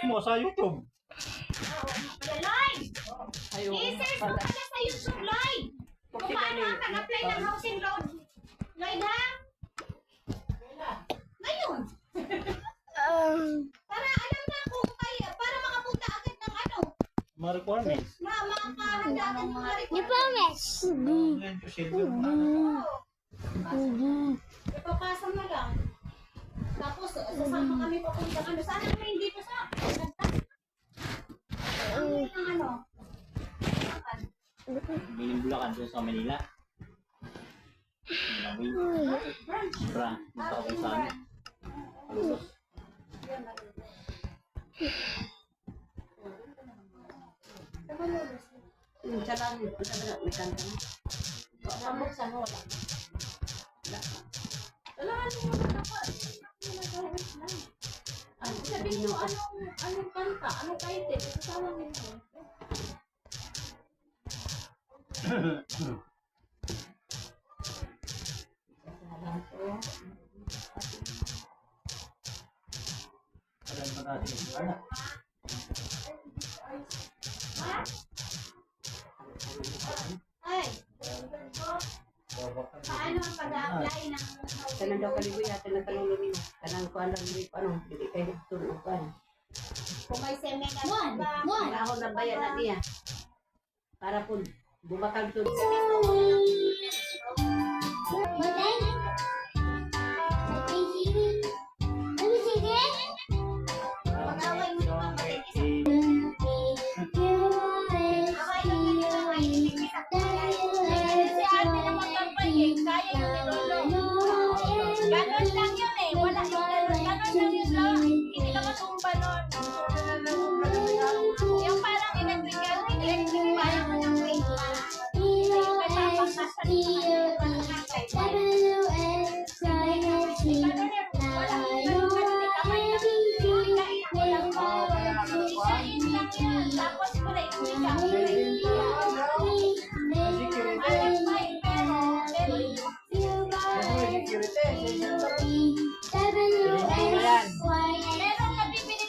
mo sa YouTube. Lloyd! I-search mo pala sa YouTube, Lloyd! Kung paano ka nag-apply ng housing loan. Lloyd, ha? Ngayon! Para alam na kung kaya, para makapunta agad ng ano. Mga requirements. Makakahanda agad ng mga requirements. Ipapasa mo lang. Tapos, sasama kami papunta ano. Sana naman hindi pa sa ano. Biling Bulacan doon sa Manila. Bra, dito ako sa amin. Alusos. Sabihin mo anong kanta, anong title, kasama nito. Alam pa natin. Ano? Ay, paano ang pag-apply ng Kanang daw kalibo yata na talulunin. Kanang kuan lang dili pa no, dili kay tulog kuan. kung may seminar ba? Ako na bayan na niya. Para po bumakag to. Mag-away mo naman mag-isa. Away lang yun naman ay hindi sa kaya. Si ate na magkampay kaya yung nilolo. Ganon lang yun eh. Wala yung ganon. Ganon lang yun lang. Hindi ka matumba nun. Yung parang electric pa yung wait pa. Yung may papangkasan tapos kulay siya. Meron nabibili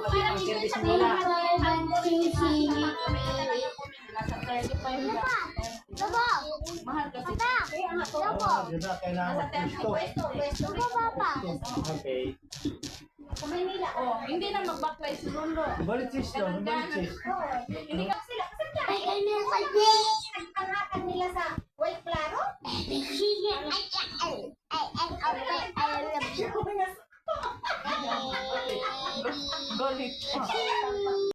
tayo dyan kasi parang hindi sa mahal kasi. Yun na, kailangan gusto. Okay. Sa Maynila. Oh, hindi na mag-backlight si Lolo. Balik sis daw, balik sis. Hindi ka sila. Kasi nagpangakan nila sa white claro. Golit.